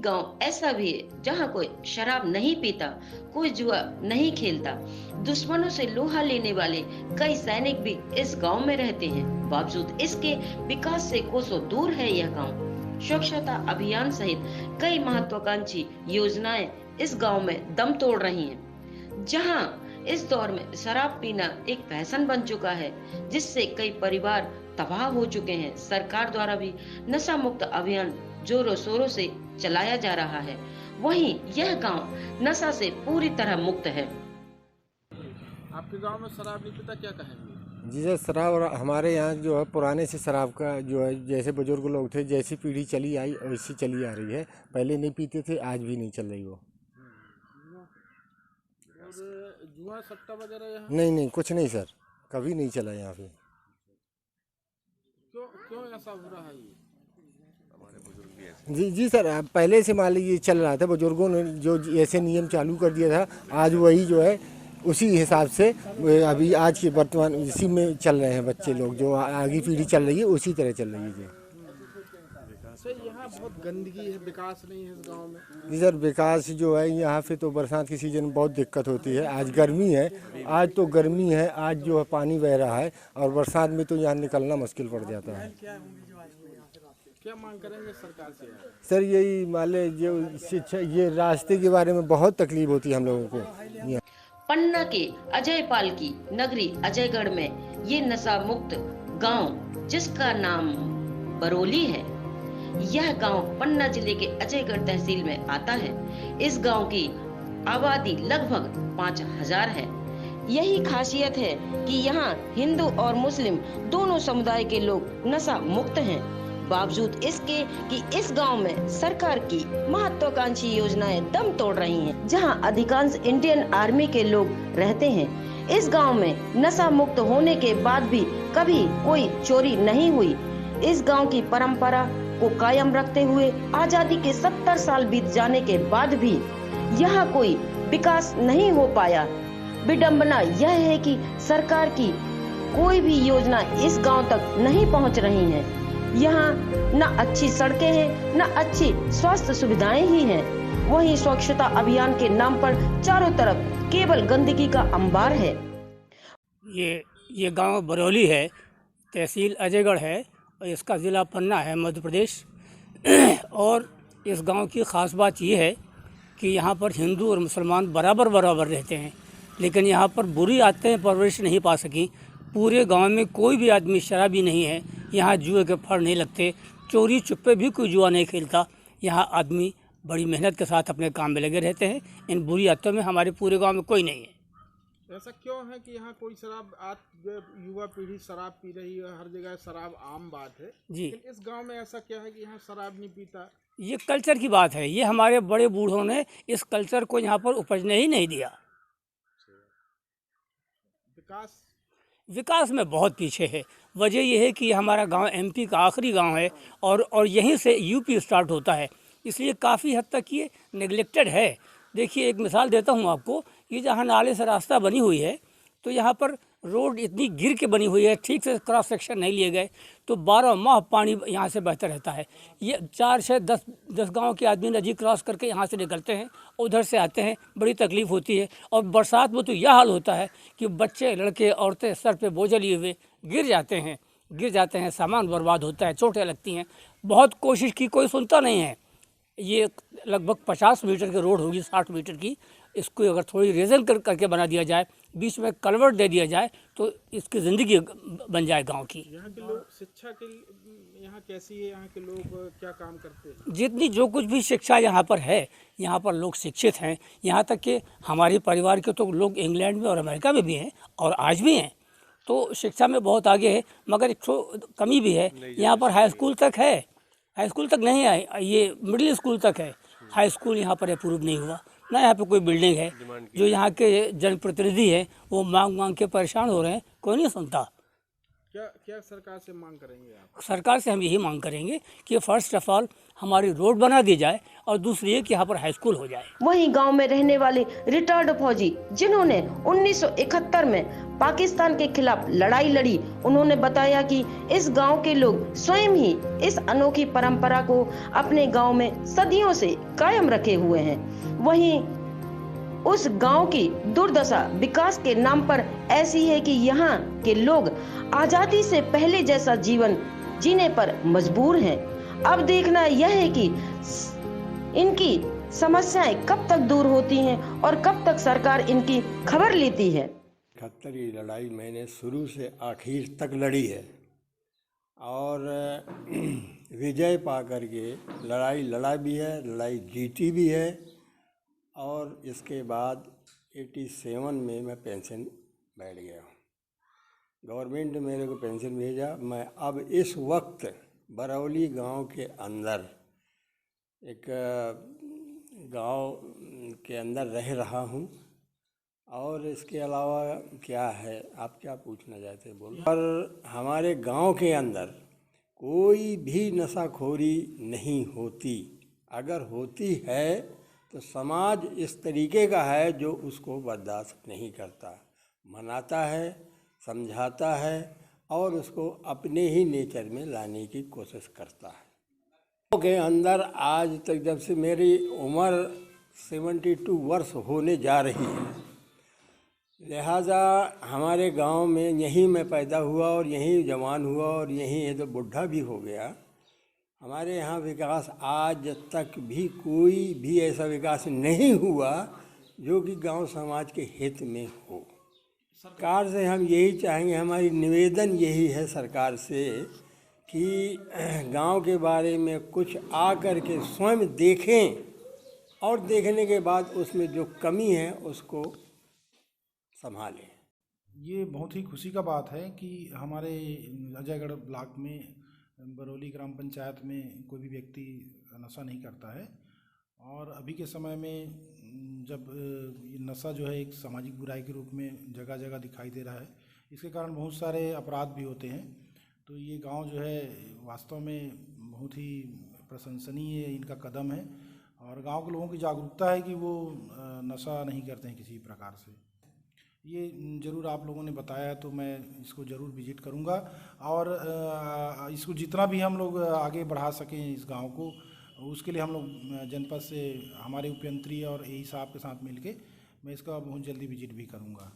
गांव ऐसा भी है जहां कोई शराब नहीं पीता, कोई जुआ नहीं खेलता। दुश्मनों से लोहा लेने वाले कई सैनिक भी इस गांव में रहते हैं। बावजूद इसके विकास से कोसों दूर है यह गांव। स्वच्छता अभियान सहित कई महत्वाकांक्षी योजनाएं इस गांव में दम तोड़ रही हैं। जहां इस दौर में शराब पीना एक फैशन बन चुका है, जिससे कई परिवार तबाह हो चुके हैं। सरकार द्वारा भी नशा मुक्त अभियान जोरों शोरों से चलाया जा रहा है। वहीं यह गांव नशा से पूरी तरह मुक्त है। आपके गांव में शराब नहीं पीता, क्या कहेंगे? जी सर, शराब और हमारे यहाँ जो है पुराने से शराब का जो है, जैसे बुजुर्ग लोग थे, जैसी पीढ़ी चली आई वैसी चली आ रही है। पहले नहीं पीते थे, आज भी नहीं चल रही वो। और जुआ सट्टा वगैरह यहाँ नहीं, कुछ नहीं सर, कभी नहीं चला यहाँ पे। क्यों क्यों ऐसा हो रहा है ये? जी सर, पहले से मान लीजिए चल रहा था, बुजुर्गों ने जो ऐसे नियम चालू कर दिया था, आज वही जो है उसी हिसाब से अभी आज के वर्तमान इसी में चल रहे हैं। बच्चे लोग जो आगे पीढ़ी चल रही है उसी तरह चल रही है जी। सर, यहाँ बहुत गंदगी है, विकास नहीं है इस गांव में। जी सर, विकास जो है यहाँ पे तो बरसात के सीजन में बहुत दिक्कत होती है। आज गर्मी है, आज तो गर्मी है, आज जो है पानी बह रहा है और बरसात में तो यहाँ निकलना मुश्किल पड़ जाता है। क्या मांग करेंगे सरकार से? सर यही मान ले, जो शिक्षा, ये रास्ते के बारे में बहुत तकलीफ होती है हम लोगों को। पन्ना के अजयपाल की नगरी अजयगढ़ में ये नशा मुक्त गांव, जिसका नाम बरौली है, यह गांव पन्ना जिले के अजयगढ़ तहसील में आता है। इस गांव की आबादी लगभग 5000 है। यही खासियत है कि यहाँ हिंदू और मुस्लिम दोनों समुदाय के लोग नशा मुक्त हैं। बावजूद इसके कि इस गांव में सरकार की महत्वाकांक्षी योजनाएं दम तोड़ रही हैं, जहां अधिकांश इंडियन आर्मी के लोग रहते हैं। इस गांव में नशा मुक्त होने के बाद भी कभी कोई चोरी नहीं हुई। इस गांव की परंपरा को कायम रखते हुए आजादी के 70 साल बीत जाने के बाद भी यहाँ कोई विकास नहीं हो पाया। विडंबना यह है कि सरकार की कोई भी योजना इस गांव तक नहीं पहुंच रही है। यहाँ न अच्छी सड़कें हैं, न अच्छी स्वास्थ्य सुविधाएं ही हैं। वहीं स्वच्छता अभियान के नाम पर चारों तरफ केवल गंदगी का अंबार है। ये गांव बरौली है, तहसील अजयगढ़ है और इसका ज़िला पन्ना है, मध्य प्रदेश। और इस गांव की ख़ास बात ये है कि यहाँ पर हिंदू और मुसलमान बराबर रहते हैं, लेकिन यहाँ पर बुरी आदतें परवरिश नहीं पा सकी। पूरे गांव में कोई भी आदमी शराबी नहीं है। यहाँ जुए के फड़ नहीं लगते, चोरी चुप्पे भी कोई जुआ नहीं खेलता। यहाँ आदमी बड़ी मेहनत के साथ अपने काम में लगे रहते हैं। इन बुरी आदतों में हमारे पूरे गांव में कोई नहीं है। ऐसा क्यों है कि यहाँ कोई शराब, आज युवा पीढ़ी शराब पी रही है, हर जगह शराब आम बात है जी, लेकिन इस गांव में ऐसा क्या है कि यहाँ शराब नहीं पीता? ये कल्चर की बात है। ये हमारे बड़े बूढ़ों ने इस कल्चर को यहाँ पर उपजने ही नहीं दिया। विकास में बहुत पीछे है। वजह यह है कि हमारा गांव एमपी का आखिरी गांव है और यहीं से यूपी स्टार्ट होता है, इसलिए काफ़ी हद तक ये नेग्लेक्टेड है। देखिए, एक मिसाल देता हूँ आपको, ये जहाँ नाले से रास्ता बनी हुई है, तो यहाँ पर रोड इतनी गिर के बनी हुई है, ठीक से क्रॉस सेक्शन नहीं लिए गए, तो 12 माह पानी यहाँ से बहता रहता है। ये 4 6 10 गांव के आदमी नदी क्रॉस करके यहाँ से निकलते हैं, उधर से आते हैं, बड़ी तकलीफ़ होती है। और बरसात में तो यह हाल होता है कि बच्चे, लड़के, औरतें सर पे बोझ लिए हुए गिर जाते हैं, सामान बर्बाद होता है, चोटें लगती हैं। बहुत कोशिश की, कोई सुनता नहीं है। ये लगभग 50 मीटर की रोड होगी, 60 मीटर की। इसको अगर थोड़ी रेजन करके बना दिया जाए, बीच में कलवर्ट दे दिया जाए, तो इसकी ज़िंदगी बन जाए गांव की। यहाँ के लोग शिक्षा के यहाँ कैसी है? यहाँ के लोग क्या काम करते हैं? जितनी जो कुछ भी शिक्षा यहाँ पर है, यहाँ पर लोग शिक्षित हैं। यहाँ तक कि हमारे परिवार के तो लोग इंग्लैंड में और अमेरिका में भी हैं और आज भी हैं, तो शिक्षा में बहुत आगे है। मगर एक कमी भी है, यहाँ पर हाई स्कूल तक है, हाई स्कूल तक नहीं है, ये मिडिल स्कूल तक है। हाई स्कूल यहाँ पर अप्रूव नहीं हुआ, ना यहाँ पे कोई बिल्डिंग है। जो यहाँ के जनप्रतिनिधि हैं वो मांग के परेशान हो रहे हैं, कोई नहीं सुनता। क्या क्या सरकार से मांग करेंगे आप? सरकार से हम यही मांग करेंगे कि फर्स्ट ऑफ ऑल हमारी रोड बना दी जाए और दूसरी ये कि यहाँ पर हाई स्कूल हो जाए। वहीं गांव में रहने वाले रिटायर्ड फौजी जिन्होंने 1971 में पाकिस्तान के खिलाफ लड़ाई लड़ी, उन्होंने बताया कि इस गांव के लोग स्वयं ही इस अनोखी परंपरा को अपने गांव में सदियों से कायम रखे हुए हैं। वहीं उस गांव की दुर्दशा विकास के नाम पर ऐसी है कि यहाँ के लोग आजादी से पहले जैसा जीवन जीने पर मजबूर हैं। अब देखना यह है कि इनकी समस्याएं कब तक दूर होती हैं और कब तक सरकार इनकी खबर लेती है। 71 की लड़ाई मैंने शुरू से आखिर तक लड़ी है और विजय पा करके लड़ाई लड़ा भी है, लड़ाई जीती भी है। और इसके बाद 87 में मैं पेंशन बैठ गया। गवर्नमेंट ने मेरे को पेंशन भेजा। मैं अब इस वक्त बरौली गांव के अंदर एक गांव के अंदर रह रहा हूं। और इसके अलावा क्या है, आप क्या पूछना चाहते हैं बोलो। पर हमारे गांव के अंदर कोई भी नशाखोरी नहीं होती। अगर होती है तो समाज इस तरीके का है जो उसको बर्दाश्त नहीं करता, मनाता है, समझाता है और उसको अपने ही नेचर में लाने की कोशिश करता है। के अंदर आज तक जब से मेरी उम्र 72 वर्ष होने जा रही है, लिहाजा हमारे गांव में यहीं मैं पैदा हुआ और यहीं जवान हुआ और यहीं तो बुढ़ा भी हो गया। हमारे यहाँ विकास आज तक भी कोई भी ऐसा विकास नहीं हुआ जो कि गांव समाज के हित में हो। सरकार से हम यही चाहेंगे, हमारी निवेदन यही है सरकार से कि गांव के बारे में कुछ आ कर के स्वयं देखें और देखने के बाद उसमें जो कमी है उसको संभालें। ये बहुत ही खुशी का बात है कि हमारे अजयगढ़ ब्लॉक में बरौली ग्राम पंचायत में कोई भी व्यक्ति नशा नहीं करता है। और अभी के समय में जब ये नशा जो है एक सामाजिक बुराई के रूप में जगह जगह दिखाई दे रहा है, इसके कारण बहुत सारे अपराध भी होते हैं। तो ये गांव जो है वास्तव में बहुत ही प्रशंसनीय इनका कदम है और गांव के लोगों की जागरूकता है कि वो नशा नहीं करते हैं किसी प्रकार से। ये ज़रूर आप लोगों ने बताया तो मैं इसको ज़रूर विजिट करूंगा और इसको जितना भी हम लोग आगे बढ़ा सकें इस गांव को, उसके लिए हम लोग जनपद से हमारे उपयंत्री और एई साहब के साथ मिलके मैं इसका बहुत जल्दी विजिट भी करूंगा।